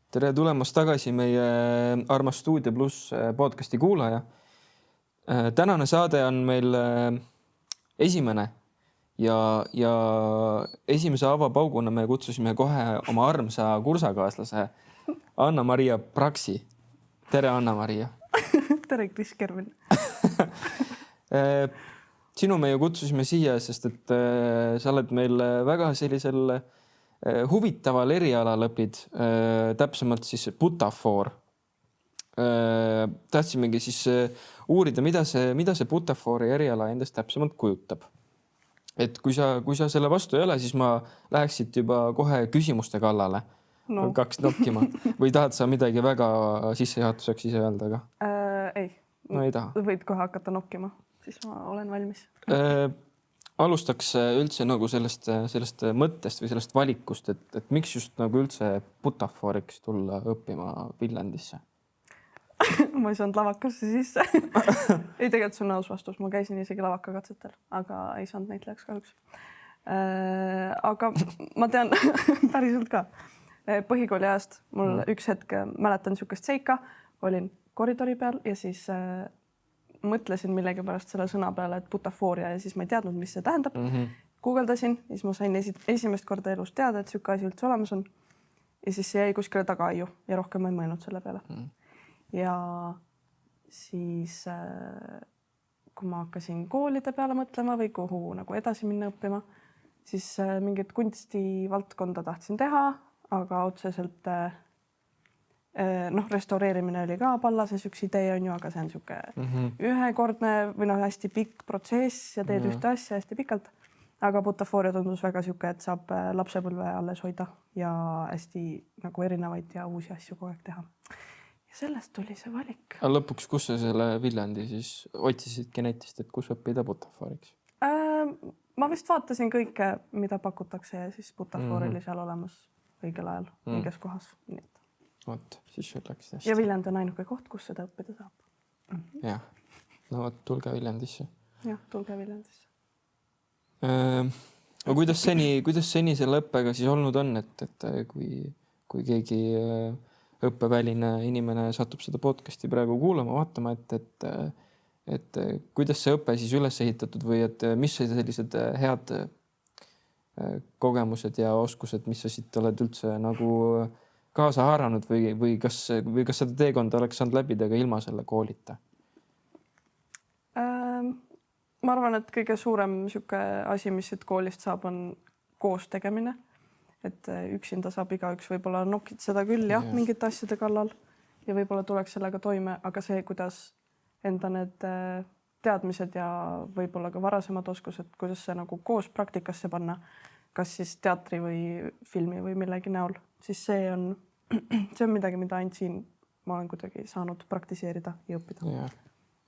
Tere tulemast tagasi meie armas Stuudio Pluss podcasti kuulaja. Tänane saade on meil esimene ja esimese avapauguna me kutsusime kohe oma armsa kursakaaslase Anna-Maria Praksi. Tere, Anna-Maria. Tere, Kris Kervin. Sinu me ju kutsusime siia, sest et sa oled meil väga sellisel huvitaval erialal õpid, täpsemalt siis butafoor. Tahtsimegi siis uurida, mida see butafoori eriala endast täpsemalt kujutab. Et kui sa selle vastu ei ole, siis ma läheksid juba kohe küsimuste kallale. No. Kaks nokkima. Või tahad sa midagi väga sissejuhatuseks ise öelda ka? Ei. No ei taha. Võid kohe hakata nokkima, siis ma olen valmis. Alustaks üldse nagu sellest mõttest või sellest valikust, et miks just nagu üldse butafooriks tulla õppima Viljandisse? Ma ei saanud lavakasse sisse. Ei, tegelikult see on aus vastus. Ma käisin isegi lavakakatsetel, aga ei saanud näitlejaks kahjuks. Aga ma tean päriselt ka. Põhikooli ajast mul üks hetk mäletan niisugust seika. Olin koridori peal ja siis mõtlesin millegi pärast selle sõna peale, et butafooria ja siis ma ei teadnud, mis see tähendab. Guugeldasin ja siis ma sain esimest korda elus teada, et siuke asi üldse olemas on. Ja siis see jäi kuskile tagaaiu ja rohkem ma ei mõelnud selle peale. Ja siis, kui ma hakkasin koolide peale mõtlema või kuhu nagu edasi minna õppima, siis mingit kunstivaldkonda tahtsin teha, aga otseselt restaureerimine oli ka pallases üks idee on ju, aga see on siuke ühekordne või hästi pikk protsess ja teed ühte asja hästi pikalt. Aga butafooria tundus väga siuke, et saab lapsepõlve alles hoida ja hästi nagu erinevaid ja uusi asju kogu aeg teha. Ja sellest tuli see valik. Aga lõpuks, kus sa selle Viljandi siis otsisidki netist, et kus õppida butafooriks? Ma vist vaatasin kõike, mida pakutakse ja siis butafoor oli seal olemas õigel ajal, õiges kohas. Nii et. Oot, siis sul läks hästi. Ja Viljand on ainuke koht, kus seda õppida saab. Jah, no võt, tulge Viljandisse. Jah, tulge Viljandisse. No kuidas seni selle õppega siis olnud on, et kui keegi õppeväline inimene satub seda podcasti praegu kuulama, vaatama, et kuidas see õpe siis üles ehitatud või et mis sellised head kogemused ja oskused, mis sa siit oled üldse nagu kaasa haaranud või kas seda teekonda oleks saanud läbida ka ilma selle koolita? Ma arvan, et kõige suurem siuke asi, mis siit koolist saab, on koos tegemine. Et üksinda saab igaüks võib-olla nokid seda küll jah, mingite asjade kallal ja võib-olla tuleks sellega toime, aga see, kuidas enda need teadmised ja võib-olla ka varasemad oskused, kuidas see nagu koos praktikasse panna, kas siis teatri või filmi või millegi näol, siis see on midagi, mida ainult siin ma olen kuidagi saanud praktiseerida ja õppida.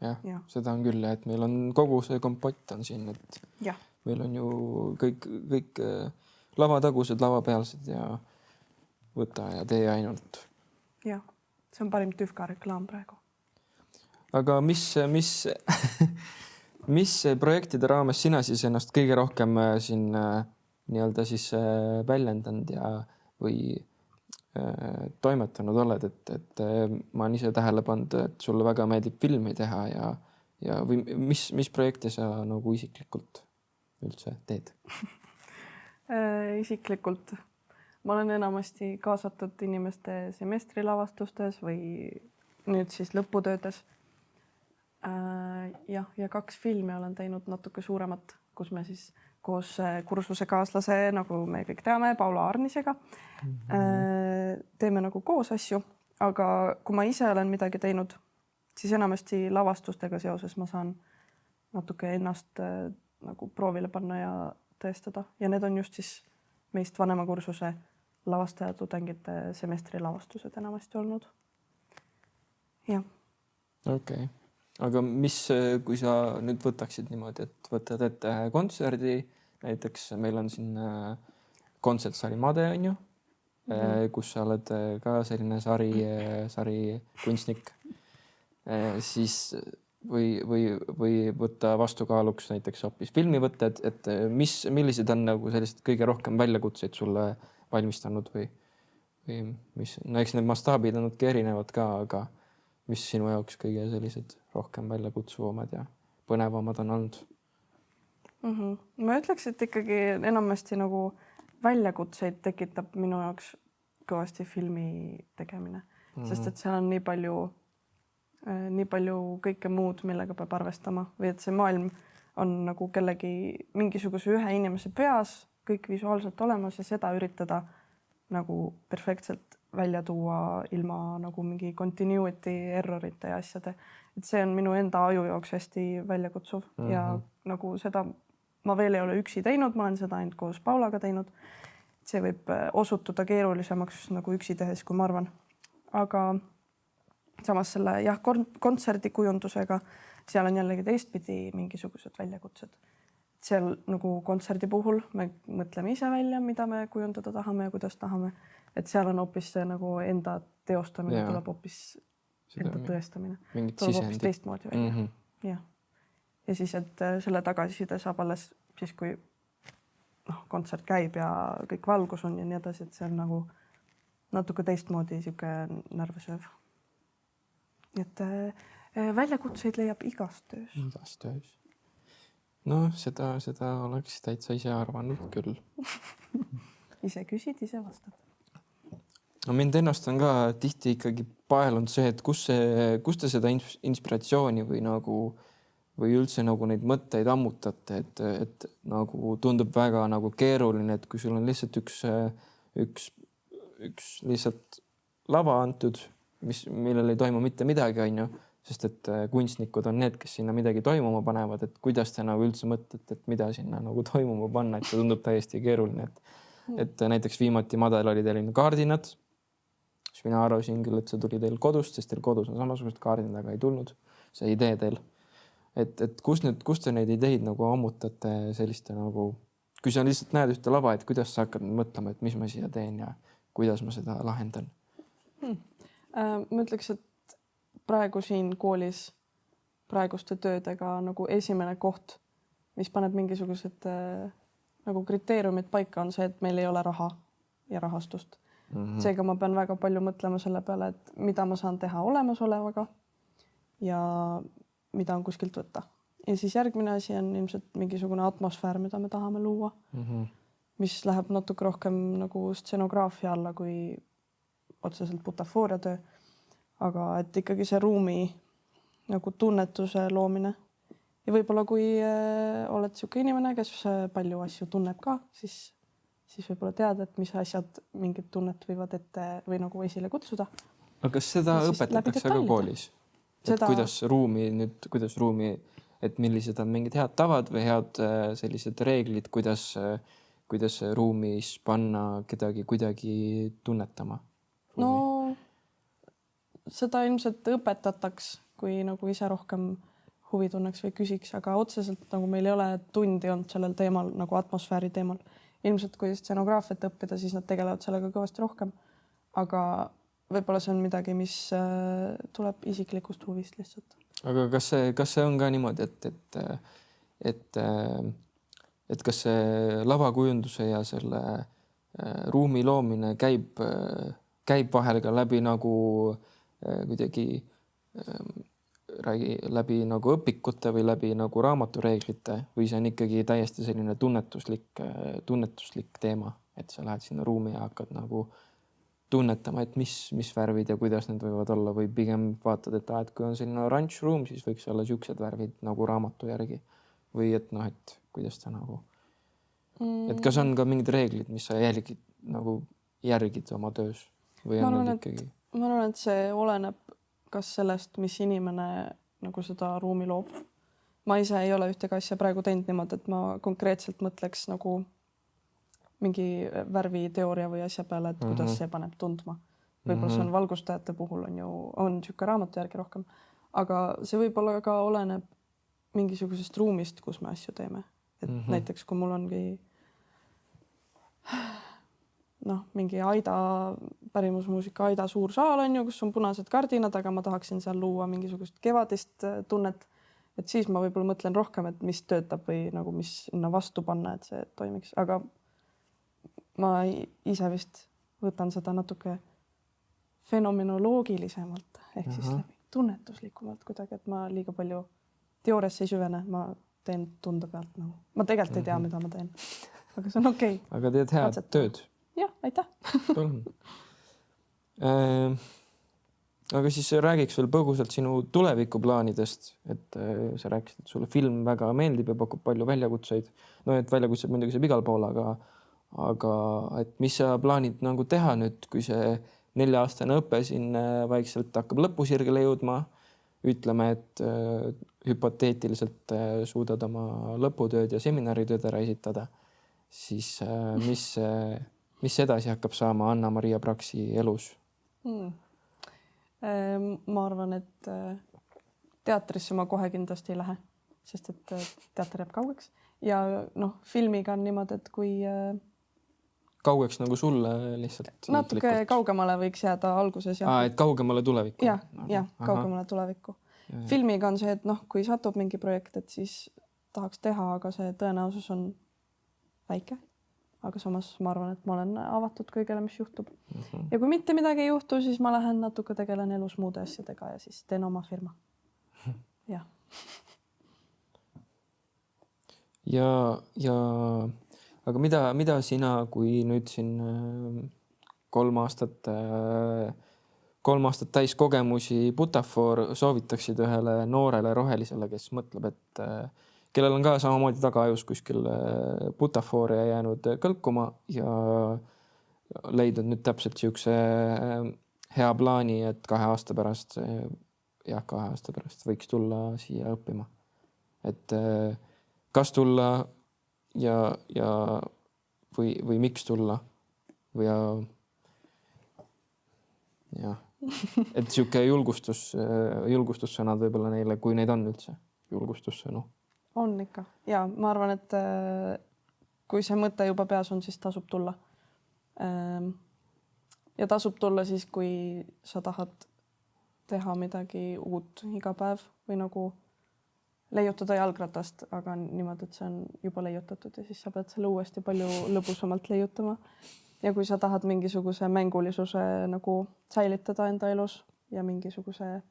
Ja. Seda on küll, et meil on kogu see kompott on siin, et meil on ju kõik lavatagused, lavapealsed ja võta ja tee ainult. Jah, see on parim tüvka reklaam praegu. Aga mis projektide raames sina siis ennast kõige rohkem siin nii-öelda siis väljendanud ja või toimetanud oled, et ma olen ise tähele pannud, et sulle väga meeldib filmi teha ja või mis projekte sa nagu isiklikult üldse teed? Isiklikult ma olen enamasti kaasatud inimeste semestrilavastustes või nüüd siis lõputöödes. Ja 2 filmi olen teinud natuke suuremat, kus me siis koos kursuse kaaslase, nagu me kõik teame, Paula Arnisega teeme nagu koos asju, aga kui ma ise olen midagi teinud, siis enamasti lavastustega seoses ma saan natuke ennast nagu proovile panna ja tõestada. Ja need on just siis meist vanema kursuse lavastaja tudengite semestri lavastused enamasti olnud. Jah. Okei. Aga kui sa nüüd võtaksid niimoodi, et võtad ette kontserdi, näiteks meil on siin kontsertsari Made on ju, kus sa oled ka selline sari kunstnik, siis või võtta vastukaaluks näiteks hoopis filmivõtted, et millised on nagu sellised kõige rohkem väljakutseid sulle valmistanud või või mis, no eks need mastaabid on natuke erinevad ka, aga mis sinu jaoks kõige sellised rohkem väljakutsuvamad ja põnevamad on olnud? Ma ütleks, et ikkagi enamasti nagu väljakutseid tekitab minu jaoks kõvasti filmi tegemine, sest et seal on nii palju kõike muud, millega peab arvestama või et see maailm on nagu kellegi mingisuguse ühe inimese peas kõik visuaalselt olemas ja seda üritada nagu perfektselt välja tuua ilma nagu mingi continuity errorite ja asjade. Et see on minu enda aju jaoks hästi väljakutsuv ja nagu seda ma veel ei ole üksi teinud, ma olen seda ainult koos Paulaga teinud. See võib osutuda keerulisemaks nagu üksi tehes, kui ma arvan. Aga samas selle kontserdikujundusega seal on jällegi teistpidi mingisugused väljakutsed. Seal nagu kontserdi puhul me mõtleme ise välja, mida me kujundada tahame ja kuidas tahame. Et seal on hoopis see nagu enda teostamine, tuleb hoopis enda tõestamine. Tuleb hoopis teistmoodi välja. Ja siis, et selle tagasiside saab alles siis, kui kontsert käib ja kõik valgus on ja nii edasi, et see on nagu natuke teistmoodi siuke närvesööv. Et väljakutseid leiab igas töös. Igas töös. No seda oleks täitsa ise arvanud küll. Ise küsid, ise vastad. No mind ennast on ka tihti ikkagi paelunud see, et kus te seda inspiratsiooni või üldse nagu neid mõtteid ammutate, et nagu tundub väga nagu keeruline, et kui sul on lihtsalt üks lihtsalt lava antud, millel ei toimu mitte midagi, on ju, sest et kunstnikud on need, kes sinna midagi toimuma panevad, et kuidas te nagu üldse mõtlete, et mida sinna nagu toimuma panna, et see tundub täiesti keeruline, et näiteks viimati Madel oli teil kaardinad, siis mina arvasin küll, et see tuli teil kodust, sest teil kodus on samasugused kaardinad, aga ei tulnud see idee teil. Et kus te neid ideid nagu ammutate selliste nagu, kui sa lihtsalt näed ühte lava, et kuidas sa hakkad mõtlema, et mis ma siia teen ja kuidas ma seda lahendan? Ma ütleks, et praegu siin koolis praeguste töödega nagu esimene koht, mis paneb mingisugused nagu kriteeriumid paika, on see, et meil ei ole raha ja rahastust. Seega ma pean väga palju mõtlema selle peale, et mida ma saan teha olemasolevaga ja mida on kuskilt võtta. Ja siis järgmine asi on ilmselt mingisugune atmosfäär, mida me tahame luua, mis läheb natuke rohkem nagu stsenograafia alla kui otseselt butafooria töö. Aga et ikkagi see ruumi nagu tunnetuse loomine. Ja võib-olla kui oled siuke inimene, kes palju asju tunneb ka, siis võib-olla teada, et mis asjad mingid tunnet võivad ette või nagu esile kutsuda. Aga kas seda õpetatakse ka koolis? Et kuidas ruumi, et millised on mingid head tavad või head sellised reeglid, kuidas ruumis panna kedagi kuidagi tunnetama? No seda ilmselt õpetataks, kui nagu ise rohkem huvi tunneks või küsiks, aga otseselt nagu meil ei ole tundi olnud sellel teemal nagu atmosfääri teemal. Ilmselt kui stsenograafiat õppida, siis nad tegelevad sellega kõvasti rohkem. Aga võib-olla see on midagi, mis tuleb isiklikust huvist lihtsalt. Aga kas see on ka niimoodi, et kas see lavakujunduse ja selle ruumi loomine käib vahel ka läbi nagu kuidagi läbi nagu õpikute või läbi nagu raamatureeglite või see on ikkagi täiesti selline tunnetuslik teema, et sa lähed sinna ruumi ja hakkad nagu tunnetama, et mis värvid ja kuidas need võivad olla või pigem vaatad, et kui on selline oranž ruum, siis võiks olla siuksed värvid nagu raamatu järgi või et et kuidas ta nagu, et kas on ka mingid reeglid, mis sa järgid oma töös või on need ikkagi? Ma arvan, et see oleneb kas sellest, mis inimene nagu seda ruumi loob. Ma ise ei ole ühtegi asja praegu teinud niimoodi, et ma konkreetselt mõtleks nagu mingi värviteooria või asja peale, et kuidas see paneb tundma. Võib-olla see on valgustajate puhul on siuke raamatu järgi rohkem, aga see võib-olla ka oleneb mingisugusest ruumist, kus me asju teeme. Et näiteks, kui mul ongi mingi Aida, pärimusmuusika Aida suur saal on kus on punased kardinad, aga ma tahaksin seal luua mingisugust kevadist tunnet, et siis ma võib-olla mõtlen rohkem, et mis töötab või nagu mis sinna vastu panna, et see toimiks, aga ma ise vist võtan seda natuke fenomenoloogilisemalt ehk siis läbi tunnetuslikumalt kuidagi, et ma liiga palju teooriasse ei süvene, ma teen tunde pealt nagu. Ma tegelikult ei tea, mida ma teen, aga see on okei. Aga teed head tööd. Jah, aitäh. Aga siis räägiks veel põgusalt sinu tulevikuplaanidest, et sa rääkisid, et sulle film väga meeldib ja pakub palju väljakutseid. No et väljakutseid muidugi saab igal pool, aga et mis sa plaanid nagu teha nüüd, kui see 4-aastane õpe siin vaikselt hakkab lõpusirgele jõudma, ütleme, et hüpoteetiliselt suudad oma lõputööd ja seminaritööd ära esitada, siis mis edasi hakkab saama Anna-Maria Praksi elus? Ma arvan, et teatrisse ma kohe kindlasti ei lähe, sest et teater jääb kaugeks ja noh, filmiga on niimoodi, et kui kaugeks nagu sulle lihtsalt natuke kaugemale võiks jääda alguses. Et kaugemale tulevikku? Jah, kaugemale tulevikku. Filmiga on see, et noh, kui satub mingi projekt, et siis tahaks teha, aga see tõenäosus on väike. Aga samas ma arvan, et ma olen avatud kõigele, mis juhtub. Ja kui mitte midagi ei juhtu, siis ma lähen natuke tegelen elus muude asjadega ja siis teen oma firma. Jah. Aga mida sina, kui nüüd siin 3 aastat täis kogemusi Butafoor soovitaksid ühele noorele rohelisele, kes mõtleb, et kellel on ka samamoodi tagaajus kuskil Butafooria jäänud kõlkuma ja leidnud nüüd täpselt siukse hea plaani, et 2 aasta pärast võiks tulla siia õppima. Et kas tulla või miks tulla või et siuke julgustussõnad võib-olla neile, kui neid on üldse julgustussõnu. On ikka. Ja ma arvan, et kui see mõte juba peas on, siis tasub tulla. Ja tasub tulla siis, kui sa tahad teha midagi uut iga päev või nagu leiutada jalgratast, aga niimoodi, et see on juba leiutatud ja siis sa pead selle uuesti palju lõbusamalt leiutama. Ja kui sa tahad mingisuguse mängulisuse nagu säilitada enda elus ja mingisuguse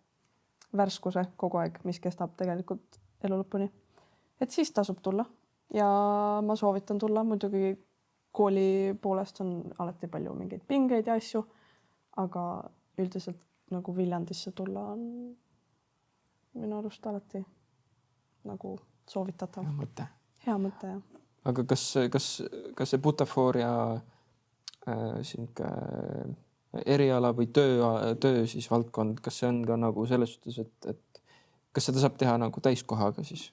värskuse kogu aeg, mis kestab tegelikult elu lõpuni, et siis tasub tulla ja ma soovitan tulla. Muidugi kooli poolest on alati palju mingeid pingeid ja asju, aga üldiselt nagu Viljandisse tulla on minu arust alati nagu soovitatav. Hea mõte, jah. Aga kas see Butafooria eriala või töö siis valdkond, kas see on ka nagu selles suhtes, et kas seda saab teha nagu täiskohaga siis?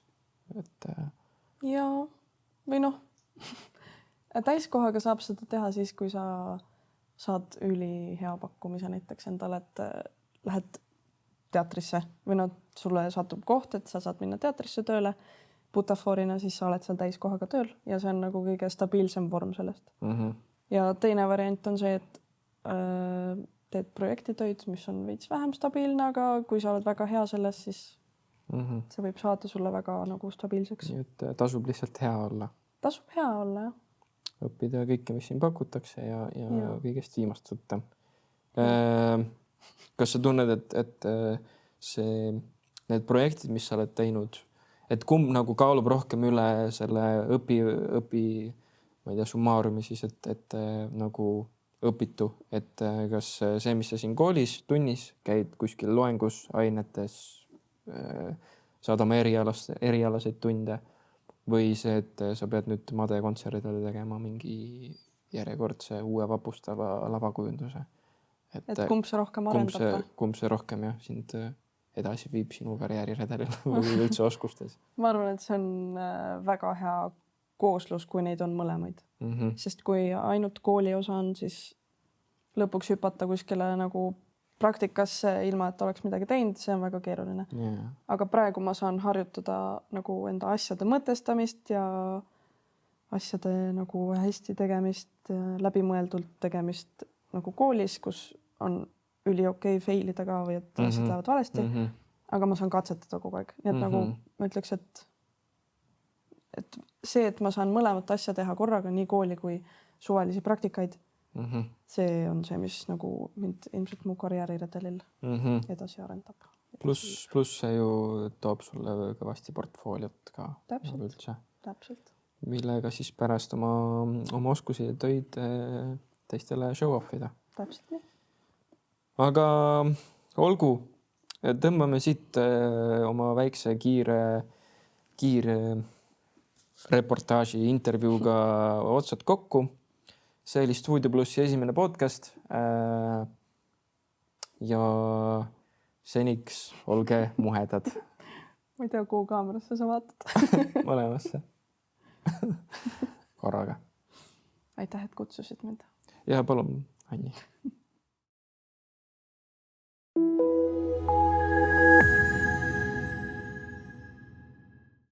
Ja või noh, täiskohaga saab seda teha siis, kui sa saad ülihea pakkumise näiteks endale, et lähed teatrisse või no sulle satub koht, et sa saad minna teatrisse tööle Butafoorina, siis sa oled seal täiskohaga tööl ja see on nagu kõige stabiilsem vorm sellest. Ja teine variant on see, et teed projektitöid, mis on veits vähem stabiilne, aga kui sa oled väga hea selles, siis see võib saada sulle väga nagu stabiilseks. Nii et tasub lihtsalt hea olla. Tasub hea olla, jah. Õppida kõike, mis siin pakutakse ja kõigest viimast võtta. Kas sa tunned, et need projektid, mis sa oled teinud, et kumb nagu kaalub rohkem üle selle õpi, ma ei tea, summaarumi siis, et nagu õpitu, et kas see, mis sa siin koolis tunnis käid kuskil loengus ainetes, saad oma erialaseid tunde või see, et sa pead nüüd Made kontserdile tegema mingi järjekordse uue vapustava lavakujunduse. Et kumb see rohkem arendab? Kumb see rohkem sind edasi viib sinu karjääriredelil või üldse oskustes? Ma arvan, et see on väga hea kooslus, kui neid on mõlemaid. Sest kui ainult kooli osa on, siis lõpuks hüpata kuskile nagu praktikasse ilma, et oleks midagi teinud, see on väga keeruline. Aga praegu ma saan harjutada nagu enda asjade mõtestamist ja asjade nagu hästi tegemist, läbimõeldult tegemist nagu koolis, kus on üliokei failida ka või et asjad lähevad valesti, aga ma saan katsetada kogu aeg. Nii et nagu ma ütleks, et see, et ma saan mõlemat asja teha korraga, nii kooli kui suvalisi praktikaid, see on see, mis nagu mind ilmselt mu karjääriredelil edasi arendab. Pluss see ju toob sulle kõvasti portfooliot ka. Täpselt. Millega siis pärast oma oskusi ja töid teistele show off ida. Täpselt nii. Aga olgu, tõmbame siit oma väikse kiire reportaaži intervjuuga otsad kokku. See oli Stuudio Plussi esimene podcast ja seniks olge muhedad. Ma ei tea, kuhu kaamerasse sa vaatad. Mõlemasse. Korraga. Aitäh, et kutsusid mind. Ja palun, Anni.